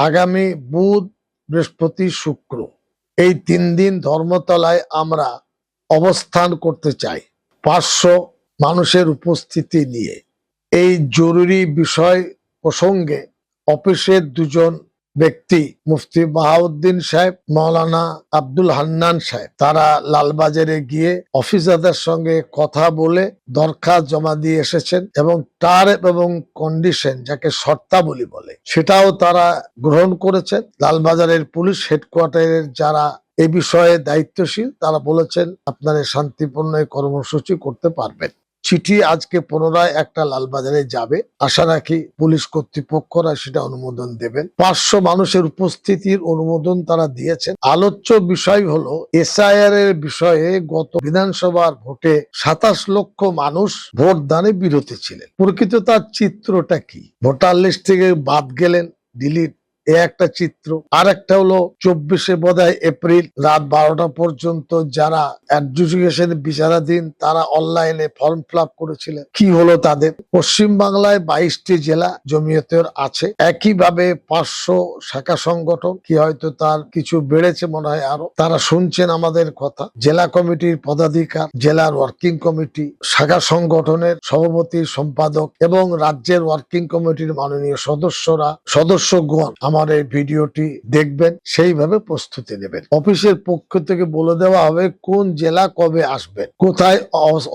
আগামী বুধ, বৃহস্পতি, শুক্র এই 3 দিন ধর্মতলায় আমরা অবস্থান করতে চাই 500 মানুষের উপস্থিতি নিয়ে। এই জরুরি বিষয় প্রসঙ্গে অফিসের 2জন ব্যক্তি, মুফতি বাহাউদ্দিন সাহেব, মাওলানা আব্দুল হান্নান সাহেব, তারা লালবাজারে গিয়ে অফিসারদের সঙ্গে কথা বলে দরখাস্ত জমা দিয়ে এসেছেন এবং টার্ম এবং কন্ডিশন, যাকে শর্তাবলী বলে, সেটাও তারা গ্রহণ করেছেন। লালবাজারের পুলিশ হেডকোয়ার্টারের যারা এ বিষয়ে দায়িত্বশীল, তারা বলেছেন আপনারা শান্তিপূর্ণ কর্মসূচি করতে পারবেন। চিঠি আজকে পুনরায় একটা লালবাজারে যাবে, আশা রাখি পুলিশ কর্তৃপক্ষরা সেটা অনুমোদন দেবেন। 500 মানুষের উপস্থিতির অনুমোদন তারা দিয়েছেন। আলোচ্য বিষয় হলো এসআইআর এর বিষয়ে গত বিধানসভার ভোটে 27 লক্ষ মানুষ ভোট দানে বিরত ছিলেন। প্রকৃত তার চিত্রটা কি? ভোটার লিস্ট থেকে বাদ গেলেন, ডিলিট, একটা চিত্র। আর একটা হলো 24 বোধহয় এপ্রিল রাত 12টা পর্যন্ত যারা অ্যাডজুডিকেশন বিচারাধীন তারা অনলাইনে ফর্ম ফিল আপ করেছিলেন, কি হলো তাদের? পশ্চিম বাংলায় 22টি জেলা জমিয়তের আছে, একইভাবে 500 শাখা সংগঠন, কি হয়তো তার কিছু বেড়েছে মনে হয় আরো, তারা শুনছেন আমাদের কথা। জেলা কমিটির পদাধিকার, জেলার ওয়ার্কিং কমিটি, শাখা সংগঠনের সভাপতি, সম্পাদক এবং রাজ্যের ওয়ার্কিং কমিটির মাননীয় সদস্যগণ আমার এই ভিডিওটি দেখবেন, সেইভাবে প্রস্তুতি নেবেন। অফিসের পক্ষ থেকে বলে দেওয়া হবে কোন জেলা কবে আসবেন, কোথায়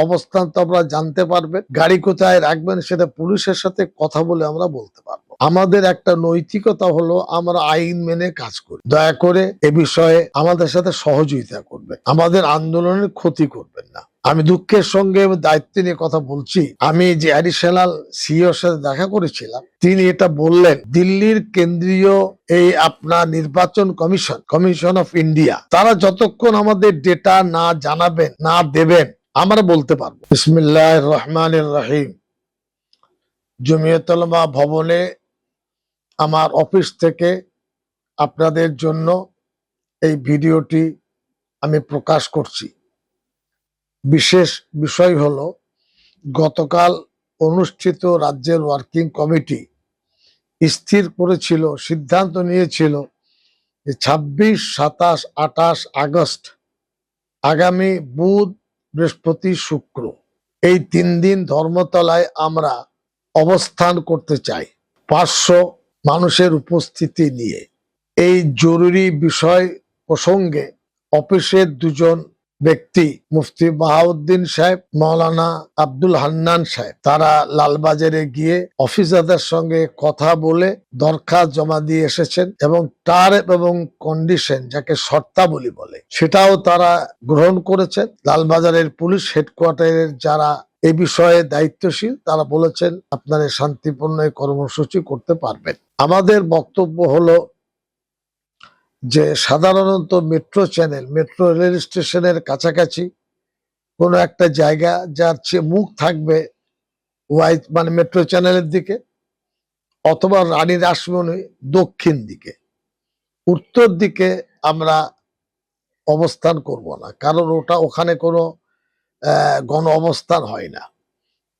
অবস্থান তো আপনারা জানতে পারবেন, গাড়ি কোথায় রাখবেন সেটা পুলিশের সাথে কথা বলে আমরা বলতে পারবো। আমাদের একটা নৈতিকতা হলো আমরা আইন মেনে কাজ করি। দয়া করে এ বিষয়ে আমাদের সাথে সহযোগিতা করবেন, আমাদের আন্দোলনের ক্ষতি করবেন না। আমি দুঃখের সঙ্গে দায়িত্ব নিয়ে কথা বলছি, আমি যে অ্যাডিশনাল সিইওর সাথে দেখা করেছিলাম, তিনি এটা বললেন দিল্লির কেন্দ্রীয় এই আপনার নির্বাচন কমিশন অফ ইন্ডিয়া, তারা যতক্ষণ আমাদের ডেটা না জানাবেন, না দেবেন, আমরা বলতে পারবো। বিসমিল্লাহির রহমানির রহিম। জমিয়ত উলামা ভবনে আমার অফিস থেকে আপনাদের জন্য এই ভিডিওটি আমি প্রকাশ করছি। বিশেষ বিষয় হলো গতকাল অনুষ্ঠিত রাজ্যের ওয়ার্কিং কমিটি স্থির করেছিল, সিদ্ধান্ত নিয়েছিল যে 26, 27, 28 আগস্ট আগামী বুধ, বৃহস্পতি, শুক্র এই 3 দিন ধর্মতলায় আমরা অবস্থান করতে চাই 500 মানুষের উপস্থিতি নিয়ে। এই জরুরি বিষয় প্রসঙ্গে অফিসের 2জন ব্যক্তি, মুফতি বাহাউদ্দিন সাহেব, মাওলানা আব্দুল হান্নান সাহেব, তারা লালবাজারে গিয়ে অফিসারদের সঙ্গে কথা বলে দরখাস্ত জমা দিয়ে এসেছেন এবং টার্ম এবং কন্ডিশন, যাকে শর্তাবলী বলে, সেটাও তারা গ্রহণ করেছেন। লালবাজারের পুলিশ হেডকোয়ার্টারের যারা এ বিষয়ে দায়িত্বশীল, তারা বলেছেন আপনারা শান্তিপূর্ণ কর্মসূচি করতে পারবেন। আমাদের বক্তব্য হলো যে সাধারণত মেট্রো চ্যানেল, মেট্রো রেল স্টেশনের কাছাকাছি কোনো একটা জায়গা যার মুখ থাকবে মানে মেট্রো চ্যানেলের দিকে, অথবা রানী রাসমণি দক্ষিণ দিকে, উত্তর দিকে আমরা অবস্থান করব না, কারণ ওখানে কোনো গণ অবস্থান হয় না।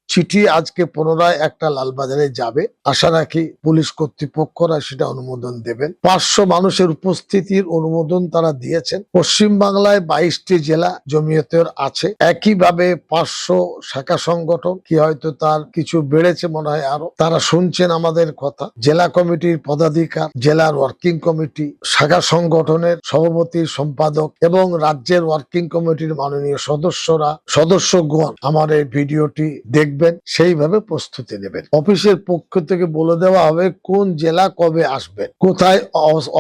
চিঠি আজকে পুনরায় একটা লালবাজারে যাবে, আশা রাখি পুলিশ কর্তৃপক্ষরা সেটা অনুমোদন দেবেন। 500 মানুষের উপস্থিতির অনুমোদন তারা দিয়েছেন। পশ্চিম বাংলায় 22টি জেলা জমিয়তের আছে, একইভাবে 500 শাখা সংগঠন, কি হয়তো তার কিছু বেড়েছে মনে হয় আরো, তারা শুনছেন আমাদের কথা। জেলা কমিটির পদাধিকার, জেলার ওয়ার্কিং কমিটি, শাখা সংগঠনের সভাপতি, সম্পাদক এবং রাজ্যের ওয়ার্কিং কমিটির মাননীয় সদস্যগণ আমার এই ভিডিওটি দেখবেন, সেইভাবে প্রস্তুতি নেবেন। অফিসের পক্ষ থেকে বলে দেওয়া হবে কোন জেলা কবে আসবেন, কোথায়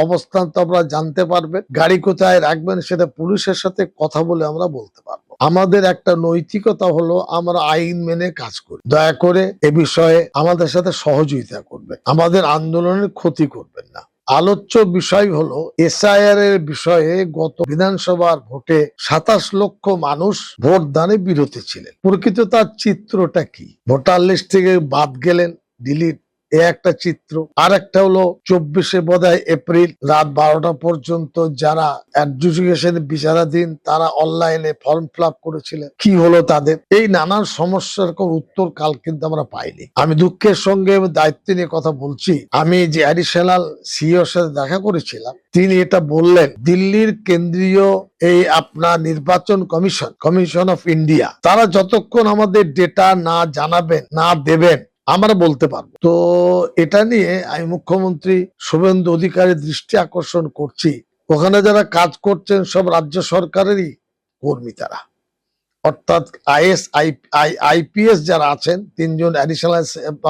অবস্থান তো আপনারা জানতে পারবেন, গাড়ি কোথায় রাখবেন সেটা পুলিশের সাথে কথা বলে আমরা বলতে পারবো। আমাদের একটা নৈতিকতা হলো আমরা আইন মেনে কাজ করি। দয়া করে এ বিষয়ে আমাদের সাথে সহযোগিতা করবেন, আমাদের আন্দোলনের ক্ষতি করবেন না। আলোচ্য বিষয় হলো এসআইআর এর বিষয়ে গত বিধানসভার ভোটে 27 লক্ষ মানুষ ভোট দানে বিরত ছিলেন। প্রকৃত তার চিত্রটা কি? ভোটার লিস্ট থেকে বাদ গেলেন, ডিলিট, এ একটা চিত্র। আর একটা হলো 24 বোধহয় এপ্রিল রাত 12টা পর্যন্ত যারা অ্যাডজুডিকেশন বিচারাধীন তারা অনলাইনে ফর্ম ফিল আপ করেছিলেন, কি হলো তাদের? এই নানান সমস্যার কোনো উত্তর কাল কিন্তু আমরা পাইনি। আমি দুঃখের সঙ্গে দায়িত্ব নিয়ে কথা বলছি, আমি যে অ্যাডিশনাল সিইওর সাথে দেখা করেছিলাম তিনি এটা বললেন, দিল্লির কেন্দ্রীয় এই আপনার নির্বাচন কমিশন অফ ইন্ডিয়া, তারা যতক্ষণ আমাদের ডেটা না জানাবেন না দেবেন আমরা বলতে পারবো। তো এটা নিয়ে আমি মুখ্যমন্ত্রী শুভেন্দু অধিকারীর দৃষ্টি আকর্ষণ করছি, ওখানে যারা কাজ করছেন সব রাজ্য সরকারেরই কর্মী তারা, অর্থাৎ আইপিএস যারা আছেন, 3 জন অ্যাডিশনাল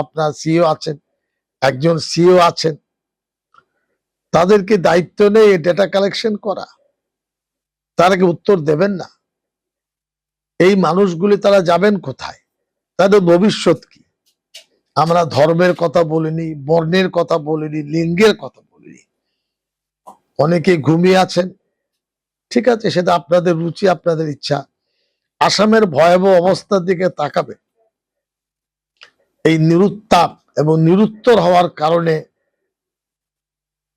আপনার সিইও আছেন, 1 জন সিইও আছেন, তাদেরকে দায়িত্ব নেই ডেটা কালেকশন করা, তারা কি উত্তর দেবেন না? এই মানুষগুলি তারা যাবেন কোথায়? তাদের ভবিষ্যৎ কি? আমরা ধর্মের কথা বলিনি, বর্ণের কথা বলিনি, লিঙ্গের কথা বলিনি। অনেকে ঘুমিয়ে আছেন, ঠিক আছে, সেটা আপনাদের রুচি, আপনাদের ইচ্ছা। আসামের ভয়াবহ অবস্থার দিকে তাকাবে, এই নিরুত্তাপ এবং নিরুত্তর হওয়ার কারণে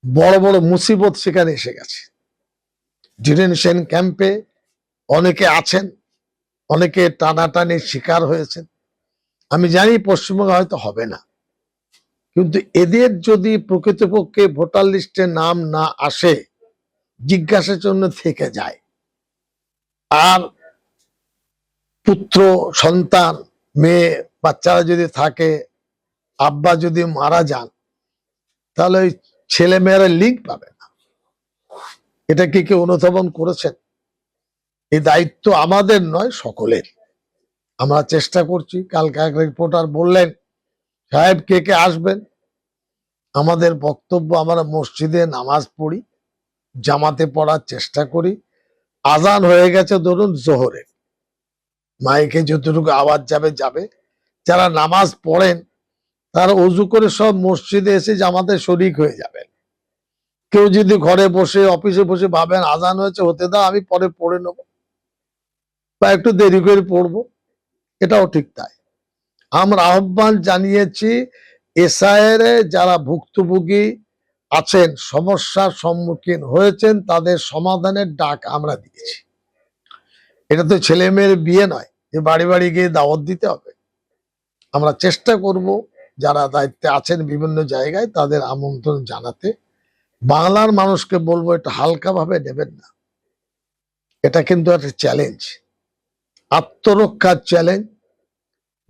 বড় বড় মুসিবত সেখানে এসে গেছে। ডিটেনশন ক্যাম্পে অনেকে আছেন, অনেকে টানাটানির শিকার হয়েছেন। আমি জানি পশ্চিমবঙ্গে হয়তো হবে না, কিন্তু এদের যদি প্রকৃতপক্ষে ভোটার লিস্টে নাম না আসে, জিজ্ঞাসার জন্য থেকে যায়, আর পুত্র সন্তান মেয়ে বাচ্চারা যদি থাকে, আব্বা যদি মারা যান, তাহলে ওই ছেলে মেয়েরা লিঙ্ক পাবে না। এটা কি কেউ অনুধাবন করেছেন? এই দায়িত্ব আমাদের নয়, সকলের। আমরা চেষ্টা করছি। কালকে এক রিপোর্টার বললেন, সাহেব কে কে আসবেন? আমাদের বক্তব্য, আমরা মসজিদে নামাজ পড়ি, জামাতে পড়ার চেষ্টা করি। আজান হয়ে গেছে ধরুন জোহরের, মাইকে যতটুকু আওয়াজ যাবে যাবে। যারা নামাজ পড়েন তারা অজু করে সব মসজিদে এসে জামাতে শরিক হয়ে যাবেন। কেউ যদি ঘরে বসে অফিসে বসে ভাবেন আজান হয়েছে, হতে দাও, আমি পরে পড়ে নেব বা একটু দেরি করে পড়বো, এটাও ঠিক তাই। আমরা আহ্বান জানিয়েছি, এসআইআর যারা ভুক্তভোগী আছেন, সমস্যার সম্মুখীন হয়েছেন, তাদের সমাধানের ডাক আমরা দিয়েছি। এটা তো ছেলে মেয়ের বিয়ে নয় যে বাড়ি বাড়ি গিয়ে দাওয়াত দিতে হবে। আমরা চেষ্টা করব যারা দায়িত্বে আছেন বিভিন্ন জায়গায় তাদের আমন্ত্রণ জানাতে। বাংলার মানুষকে বলবো এটা হালকা ভাবে নেবেন না, এটা কিন্তু একটা চ্যালেঞ্জ, আত্মরক্ষার চ্যালেঞ্জ।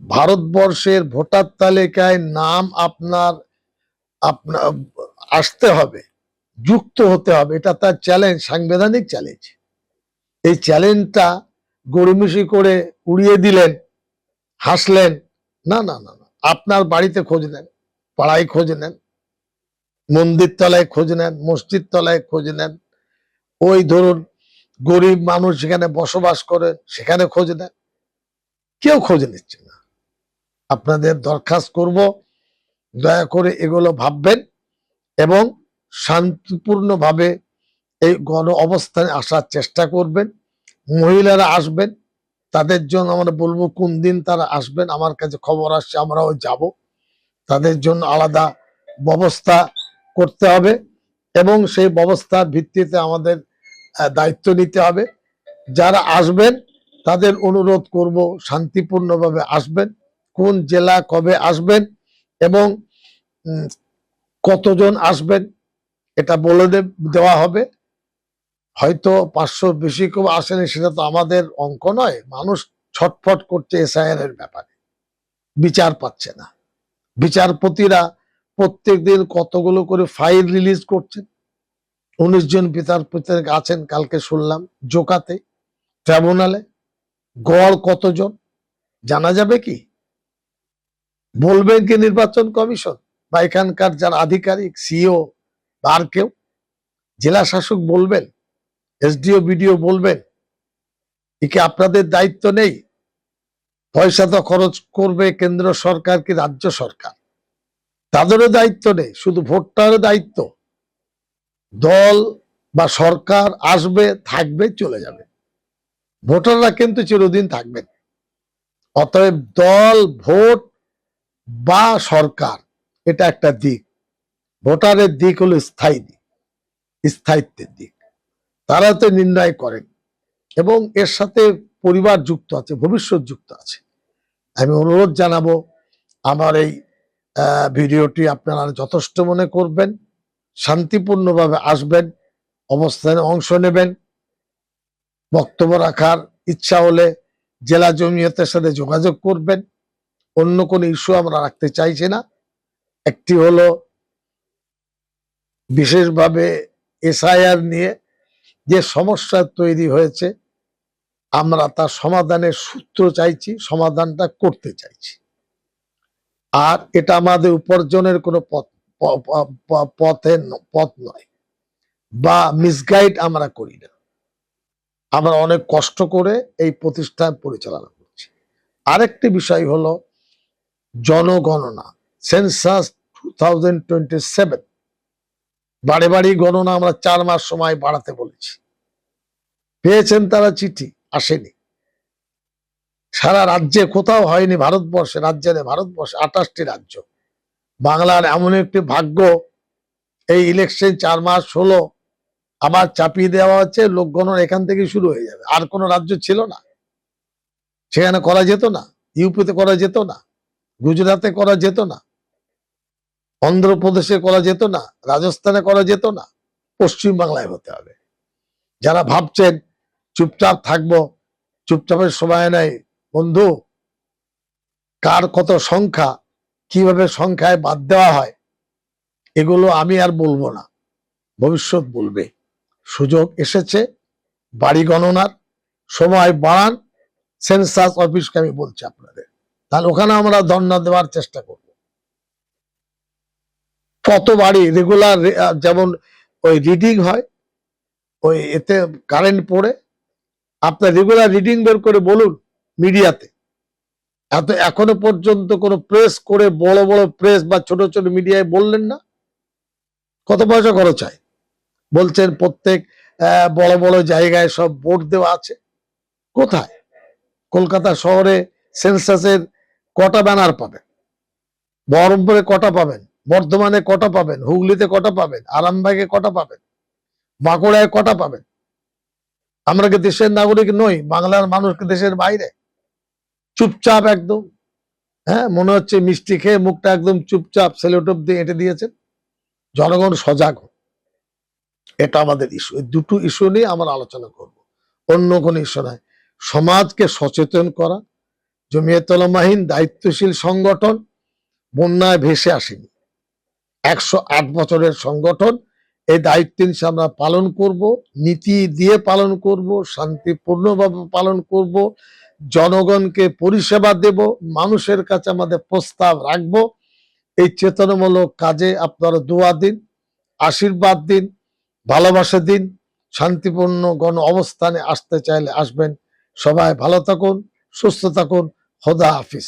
ভারতবর্ষের ভোটার তালিকায় নাম আপনার আপনার আসতে হবে, যুক্ত হতে হবে, এটা তার চ্যালেঞ্জ, সাংবিধানিক চ্যালেঞ্জ। এই চ্যালেঞ্জটা গড়িমসি করে উড়িয়ে দিলেন, হাসলেন, না না না না। আপনার বাড়িতে খোঁজ নেন, পাড়ায় খোঁজ নেন, মন্দির তলায় খোঁজ নেন, মসজিদ তলায় খোঁজ নেন, ওই ধরুন গরিব মানুষ যেখানে বসবাস করেন সেখানে খোঁজ নেন, কেউ খোঁজ নিচ্ছে না। আপনাদের দরখাস্ত করব, দয়া করে এগুলো ভাববেন এবং শান্তিপূর্ণভাবে এই গণ অবস্থানে আসার চেষ্টা করবেন। মহিলারা আসবেন, তাদের জন্য আমরা বলবো কোন দিন তারা আসবেন, আমার কাছে খবর আসছে আমরাও যাব। তাদের জন্য আলাদা ব্যবস্থা করতে হবে এবং সেই ব্যবস্থার ভিত্তিতে আমাদের দায়িত্ব নিতে হবে। যারা আসবেন তাদের অনুরোধ করব শান্তিপূর্ণভাবে আসবেন, কোন জেলা কবে আসবেন এবং কতজন আসবেন এটা বলে দেওয়া হবে। হয়তো 500 বেশি কেউ আসেনি, সেটা তো আমাদের অঙ্ক নয়। মানুষ ছটফট করছে এসআইআর এর ব্যাপারে, বিচার পাচ্ছে না। বিচারপতিরা প্রত্যেক দিন কতগুলো করে ফাইল রিলিজ করছেন। 19 জন বিচারপতি আছেন কালকে শুনলাম জোকাতে, ট্রাইব্যুনালে। গড় কতজন জানা যাবে কি? বলবেন কি নির্বাচন কমিশন বা এখানকার যারা আধিকারিক, সিইও বা আর কেউ? জেলা শাসক বলবেন, এসডিও বিডিও বলবেন? একে আপনাদের দায়িত্ব নেই? পয়সা তো খরচ করবে কেন্দ্র সরকার কি রাজ্য সরকার, তাদেরও দায়িত্ব নেই? শুধু ভোটটারও দায়িত্ব? দল বা সরকার আসবে, থাকবে, চলে যাবে, ভোটাররা কিন্তু চিরদিন থাকবেন। অতএব দল, ভোট বা সরকার এটা একটা দিক। ভোটারের দিক হলো স্থায়ী দিক, স্থায়িত্বের দিক। তারা তো নির্ণয় করেন এবং এর সাথে পরিবার যুক্ত আছে, ভবিষ্যৎ যুক্ত আছে। আমি অনুরোধ জানাবো আমার এই ভিডিওটি আপনারা যথেষ্ট মনে করবেন, শান্তিপূর্ণভাবে আসবেন, অবস্থানে অংশ নেবেন। বক্তব্য রাখার ইচ্ছা হলে জেলা জমিয়তের সাথে যোগাযোগ করবেন। অন্য কোনো ইস্যু আমরা রাখতে চাইছি না। একটি হলো বিশেষভাবে এসআইআর নিয়ে যে সমস্যা তৈরি হয়েছে, আমরা তার সমাধানের সূত্র চাইছি, সমাধানটা করতে চাইছি। আর এটা আমাদের উপার্জনের কোনো পথ নয় বা মিসগাইড আমরা করি না। আমরা অনেক কষ্ট করে এই প্রতিষ্ঠান পরিচালনা করছি। আরেকটি বিষয় হলো জনগণনা, সেন্সাস 2027, বাড়ি বাড়ি গণনা আমরা 4 মাস সময় বাড়াতে বলেছি। পেয়েছেন তারা চিঠি? আসেনি। সারা রাজ্যে কোথাও হয়নি ভারতবর্ষে, রাজ্যে নেই ভারতবর্ষে 28টি রাজ্য। বাংলার এমন একটি ভাগ্য, এই ইলেকশন 4 মাস হলো আবার চাপিয়ে দেওয়া হচ্ছে, লোক গণনা এখান থেকে শুরু হয়ে যাবে। আর কোন রাজ্য ছিল না সেখানে করা যেত না? ইউপিতে করা যেত না? গুজরাটে করা যেত না? অন্ধ্রপ্রদেশে করা যেত না? রাজস্থানে করা যেত না? পশ্চিম বাংলায় হতে হবে। যারা ভাবছেন চুপচাপ থাকবো, চুপচাপের সময় নাই, বন্ধু, কার কত সংখ্যা, কিভাবে সংখ্যায় বাদ দেওয়া হয়, এগুলো আমি আর বলবো না, ভবিষ্যৎ বলবে। সুযোগ এসেছে, বাড়ি গণনার সময় বাড়ান। সেন্সাস অফিসকে আমি বলছি আপনাদের, তাহলে ওখানে আমরা ধর্ণা দেওয়ার চেষ্টা করব। কত বাড়ি রেগুলার, যেমন ওই রিডিং হয়, ওই এতে কারেন্ট পড়ে, আপনার রেগুলার রিডিং বের করে বলুন মিডিয়াতে। এখনো পর্যন্ত কোনো প্রেস করে, বড় বড় প্রেস বা ছোট ছোট মিডিয়ায় বললেন না। কত পয়সা খরচ হয়? বলছেন প্রত্যেক বড় বড় জায়গায় সব বোর্ড দেওয়া আছে। কোথায়? কলকাতা শহরে সেন্সাসের কটা ব্যানার পাবেন? বহরমপুরে কটা পাবেন? বর্ধমানে কটা পাবেন? হুগলিতে কটা পাবেন? আরামবাগে কটা পাবেন? বাঁকুড়ায় কটা পাবেন? আমরা কি দেশের নাগরিক নই? বাংলার মানুষকে দেশের বাইরে? চুপচাপ একদম, হ্যাঁ, মনে হচ্ছে মিষ্টি খেয়ে মুখটা একদম চুপচাপ সেলোটোপ দিয়ে এঁটে দিয়েছেন। জনগণ সজাগ, এটা আমাদের ইস্যু। এই দুটো ইস্যু নিয়ে আমরা আলোচনা করব, অন্য কোনো ইস্যু নয়। সমাজকে সচেতন করা। জমিয়তুল উলামাহীন দায়িত্বশীল সংগঠন, বন্যায় ভেসে আসেনি, 108 বছরের সংগঠন। এই দায়িত্ব আমরা পালন করব, নীতি দিয়ে পালন করব, শান্তিপূর্ণভাবে পালন করব, জনগণকে পরিষেবা দেব, মানুষের কাছে আমাদের প্রস্তাব রাখবো। এই চেতনামূলক কাজে আপনারা দোয়া দিন, আশীর্বাদ দিন, ভালোবাসা দিন। শান্তিপূর্ণ গণ অবস্থানে আসতে চাইলে আসবেন। সবাই ভালো থাকুন, সুস্থ থাকুন। খোদা হাফিজ।